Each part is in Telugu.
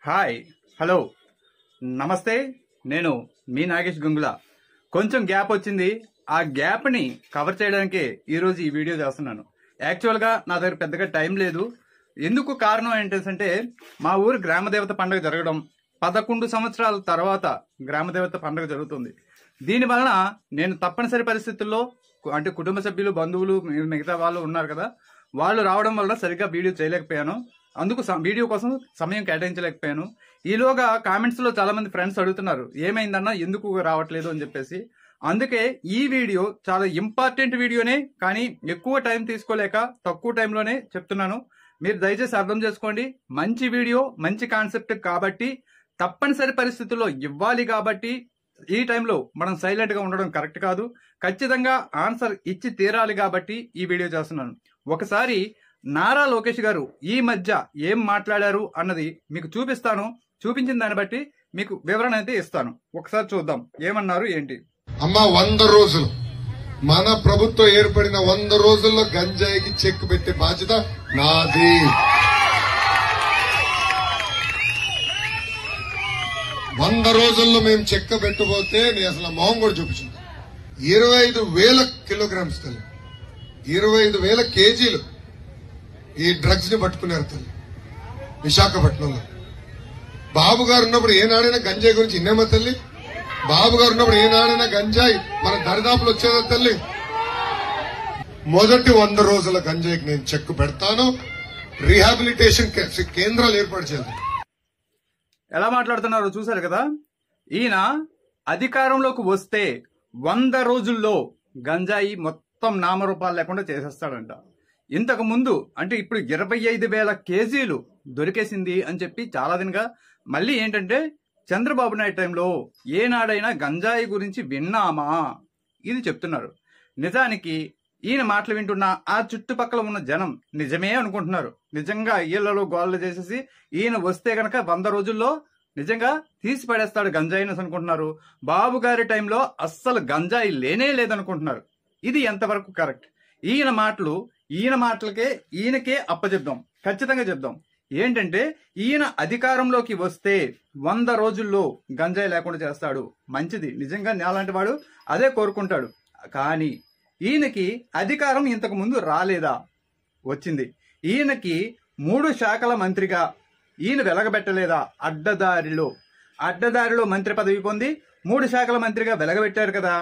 హాయ్ హలో నమస్తే నేను మీ నాగేష్ గంగుల. కొంచెం గ్యాప్ వచ్చింది. ఆ గ్యాప్ని కవర్ చేయడానికే ఈరోజు ఈ వీడియో చేస్తున్నాను. యాక్చువల్గా నా దగ్గర పెద్దగా టైం లేదు. ఎందుకు కారణం ఏంటంటే మా ఊరు గ్రామదేవత పండుగ జరగడం 11 సంవత్సరాల తర్వాత గ్రామదేవత పండుగ జరుగుతుంది. దీనివలన నేను తప్పనిసరి పరిస్థితుల్లో అంటే కుటుంబ సభ్యులు బంధువులు మిగతా వాళ్ళు ఉన్నారు కదా, వాళ్ళు రావడం వల్ల సరిగ్గా వీడియో చేయలేకపోయాను. అందుకు వీడియో కోసం సమయం కేటాయించలేకపోయాను. ఈలోగా కామెంట్స్ లో చాలా మంది ఫ్రెండ్స్ అడుగుతున్నారు ఏమైందన్నా ఎందుకు రావట్లేదు అని చెప్పేసి. అందుకే ఈ వీడియో చాలా ఇంపార్టెంట్ వీడియోనే, కానీ ఎక్కువ టైం తీసుకోలేక తక్కువ టైంలోనే చెప్తున్నాను. మీరు దయచేసి అర్థం చేసుకోండి. మంచి వీడియో, మంచి కాన్సెప్ట్ కాబట్టి తప్పనిసరి పరిస్థితుల్లో ఇవ్వాలి. కాబట్టి ఈ టైంలో మనం సైలెంట్ గా ఉండడం కరెక్ట్ కాదు. ఖచ్చితంగా ఆన్సర్ ఇచ్చి తీరాలి కాబట్టి ఈ వీడియో చేస్తున్నాను. ఒకసారి నారా లోకేష్ గారు ఈ మధ్య ఏం మాట్లాడారు అన్నది మీకు చూపిస్తాను. చూపించిన దాన్ని బట్టి మీకు వివరణ అయితే ఇస్తాను. ఒకసారి చూద్దాం ఏమన్నారు ఏంటి. అమ్మ 100 రోజులు మన ప్రభుత్వం ఏర్పడిన 100 రోజుల్లో గంజాయికి చెక్ పెట్టే బాధ్యత నాది. వంద రోజుల్లో మేము చెక్క పెట్టబోతే నేను అసలు మొహం కూడా చూపించింది. 25,000 కిలోగ్రామ్స్ తల్లి, 25,000 కేజీలు ఈ డ్రగ్స్ ని పట్టుకున్నారు తల్లి విశాఖపట్నంలో. బాబు గారు ఉన్నప్పుడు ఏనాడైనా గంజాయి గురించి ఇన్నేమో తల్లి. బాబు గారు ఉన్నప్పుడు ఏనాడైనా గంజాయి మన దరిదాపులు వచ్చేదా తల్లి. మొదటి 100 రోజుల గంజాయికి నేను చెక్ పెడతాను. రీహాబిలిటేషన్ కేంద్రాలు ఏర్పాటు చేయాలి. ఎలా మాట్లాడుతున్నారో చూశారు కదా. ఈయన అధికారంలోకి వస్తే 100 రోజుల్లో గంజాయి మొత్తం నామరూపాలు లేకుండా చేసేస్తాడంట. ఇంతకు ముందు అంటే ఇప్పుడు 25,000 కేజీలు దొరికేసింది అని చెప్పి చాలా దినగా మళ్ళీ ఏంటంటే చంద్రబాబు నాయుడు టైంలో ఏనాడైనా గంజాయి గురించి విన్నామా ఇది చెప్తున్నారు. నిజానికి ఈయన మాటలు వింటున్న ఆ చుట్టుపక్కల ఉన్న జనం నిజమే అనుకుంటున్నారు. నిజంగా ఇళ్లలో గోళ్ళు చేసేసి ఈయన వస్తే గనక 100 రోజుల్లో నిజంగా తీసి పడేస్తాడు గంజాయిని అనుకుంటున్నారు. బాబు గారి టైంలో అస్సలు గంజాయి లేనే లేదనుకుంటున్నారు. ఇది ఎంతవరకు కరెక్ట్? ఈయన మాటలకే ఈయనకే అప్పచెప్దాం, ఖచ్చితంగా చెప్దాం. ఏంటంటే ఈయన అధికారంలోకి వస్తే 100 రోజుల్లో గంజాయి లేకుండా చేస్తాడు. మంచిది, నిజంగా నేలాంటి వాడు అదే కోరుకుంటాడు. కానీ ఈయనకి అధికారం ఇంతకు ముందు రాలేదా? వచ్చింది. ఈయనకి 3 శాఖల మంత్రిగా ఈయన వెలగబెట్టలేదా? అడ్డదారిలో మంత్రి పదవి పొంది 3 శాఖల మంత్రిగా వెలగబెట్టారు కదా.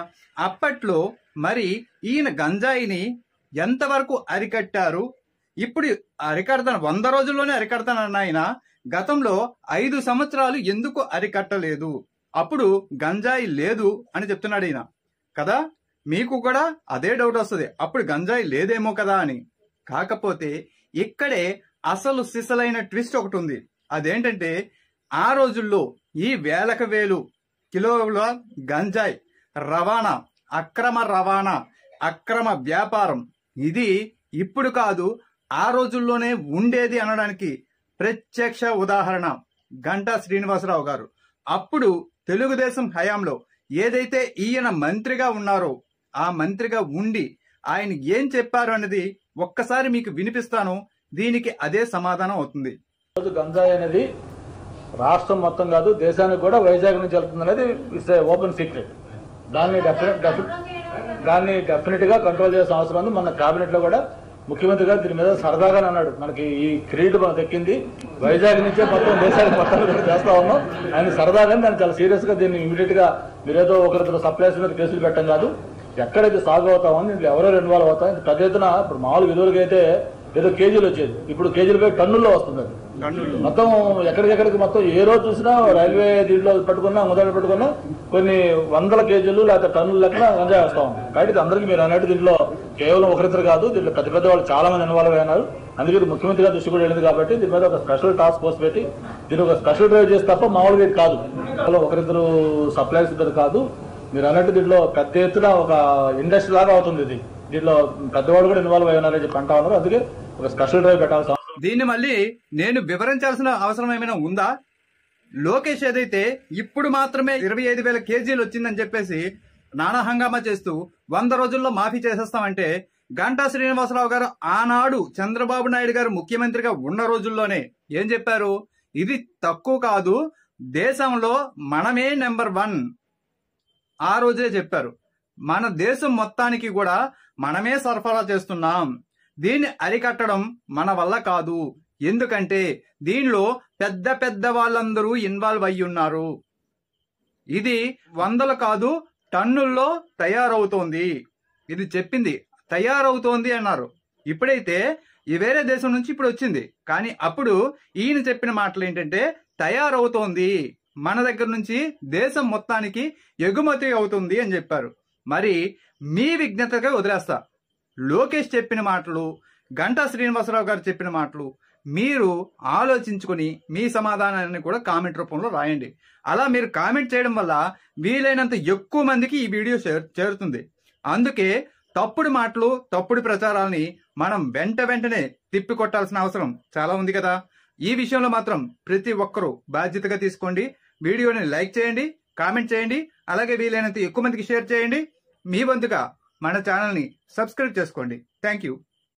అప్పట్లో మరి ఈయన గంజాయిని ఎంతవరకు అరికట్టారు? ఇప్పుడు అరికడతాను 100 రోజుల్లోనే అరికడతానన్న ఆయన గతంలో 5 సంవత్సరాలు ఎందుకు అరికట్టలేదు? అప్పుడు గంజాయి లేదు అని చెప్తున్నాడు ఈయన కదా. మీకు కూడా అదే డౌట్ వస్తుంది, అప్పుడు గంజాయి లేదేమో కదా అని. కాకపోతే ఇక్కడే అసలు సిసలైన ట్విస్ట్ ఒకటి ఉంది. అదేంటంటే ఆ రోజుల్లో ఈ వేలకు వేలు కిలోల గంజాయి రవాణా, అక్రమ వ్యాపారం ఇది ఇప్పుడు కాదు ఆ రోజుల్లోనే ఉండేది అనడానికి ప్రత్యక్ష ఉదాహరణ గంటా శ్రీనివాసరావు గారు. అప్పుడు తెలుగుదేశం హయాంలో ఏదైతే ఈయన మంత్రిగా ఉన్నారో ఆ మంత్రిగా ఉండి ఆయన ఏం చెప్పారు అనేది ఒక్కసారి మీకు వినిపిస్తాను. దీనికి అదే సమాధానం అవుతుంది. గంజాయి అనేది రాష్ట్రం మొత్తం కాదు దేశానికి కూడా వైజాగ్ నుంచి వెళ్తుంది అనేది ఇట్స్ ఓపెన్ సీక్రెట్. దాన్ని డెఫినెట్ గా కంట్రోల్ చేసిన అవసరం ఉంది. మన కేబినెట్ లో కూడా ముఖ్యమంత్రి గారు దీని మీద సరదాగానే అన్నాడు, మనకి ఈ క్రెడిట్ మనకు దక్కింది, వైజాగ్ నుంచే మొత్తం దేశానికి మొత్తం కూడా చేస్తా ఉన్నాం. ఆయన సరదాగానే దాన్ని చాలా సీరియస్ గా దీన్ని ఇమీడియట్ గా మీరేదో ఒకరిద్దరు సప్లైస్ మీద కేసులు పెట్టడం కాదు, ఎక్కడైతే సాగు అవుతామో దీంట్లో ఎవరెవరు ఇన్వాల్వ్ అవుతాం. పెద్ద ఎత్తున ఇప్పుడు మామూలు విధులకి అయితే ఏదో కేజీలు వచ్చేది, ఇప్పుడు కేజీలు పోయి టన్నుల్లో వస్తుంది. మొత్తం ఎక్కడికెక్కడికి మొత్తం ఏ రోజు చూసినా రైల్వే దీంట్లో పట్టుకున్నా మొదలు పెట్టుకున్నా కొన్ని వందల కేజీలు లేకపోతే టన్నుల లెక్కన గంజాయి వస్తా ఉంది. కాబట్టి అందరికీ మీరు అన్నట్టు దీంట్లో కేవలం ఒకరిద్దరు కాదు, దీంట్లో పెద్ద పెద్ద వాళ్ళు చాలా మంది ఇన్వాల్వ్ అయినారు. అందుకే ముఖ్యమంత్రి గారు దృష్టి కూడా వెళ్ళింది కాబట్టి దీని మీద ఒక స్పెషల్ టాస్క్ ఫోర్స్ పెట్టి దీన్ని ఒక స్పెషల్ డ్రైవ్ చేసి తప్ప మామూలుగా ఇది కాదు, ఒకరిద్దరు సప్లైస్ ఇద్దరు కాదు. మీరు అన్నట్టు దీంట్లో పెద్ద ఎత్తున ఒక ఇండస్ట్రీ లాగా అవుతుంది. ఇది దీంట్లో పెద్దవాళ్ళు కూడా ఇన్వాల్వ్ అయి ఉన్నారని చెప్పి అంటా ఉన్నారు. అందుకే ఒక స్పెషల్ డ్రైవ్ పెట్టాల్సిన దీన్ని మళ్ళీ నేను వివరించాల్సిన అవసరం ఏమైనా ఉందా? లోకేష్ ఏదైతే ఇప్పుడు మాత్రమే 25,000 కేజీలు వచ్చిందని చెప్పేసి నానా హంగామా చేస్తూ 100 రోజుల్లో మాఫీ చేసేస్తామంటే గంటా శ్రీనివాసరావు గారు ఆనాడు చంద్రబాబు నాయుడు గారు ముఖ్యమంత్రిగా ఉన్న రోజుల్లోనే ఏం చెప్పారు? ఇది తక్కువ కాదు, దేశంలో మనమే నెంబర్ 1 ఆ రోజే చెప్పారు. మన దేశం మొత్తానికి కూడా మనమే సరఫరా చేస్తున్నాం. దీన్ని అరికట్టడం మన వల్ల కాదు, ఎందుకంటే దీనిలో పెద్ద పెద్ద వాళ్ళందరూ ఇన్వాల్వ్ అయ్యి ఉన్నారు. ఇది వందలు కాదు, టన్నుల్లో తయారవుతోంది. ఇది చెప్పింది తయారవుతోంది అన్నారు. ఇప్పుడైతే ఈ వేరే దేశం నుంచి ఇప్పుడు వచ్చింది, కానీ అప్పుడు ఈయన చెప్పిన మాటలు ఏంటంటే తయారవుతోంది, మన దగ్గర నుంచి దేశం మొత్తానికి ఎగుమతి అవుతుంది అని చెప్పారు. మరి మీ విజ్ఞతగా వదిలేస్తా. లోకేష్ చెప్పిన మాటలు, గంటా శ్రీనివాసరావు గారు చెప్పిన మాటలు మీరు ఆలోచించుకుని మీ సమాధానాన్ని కూడా కామెంట్ రూపంలో రాయండి. అలా మీరు కామెంట్ చేయడం వల్ల వీలైనంత ఎక్కువ మందికి ఈ వీడియో చేరుతుంది. అందుకే తప్పుడు మాటలు, తప్పుడు ప్రచారాలని మనం వెంటనే తిప్పికొట్టాల్సిన అవసరం చాలా ఉంది కదా. ఈ విషయంలో మాత్రం ప్రతి ఒక్కరూ బాధ్యతగా తీసుకోండి. వీడియోని లైక్ చేయండి, కామెంట్ చేయండి, అలాగే వీలైనంత ఎక్కువ మందికి షేర్ చేయండి. మీ వంతుగా మన ఛానల్ని సబ్స్క్రైబ్ చేసుకోండి. Thank you.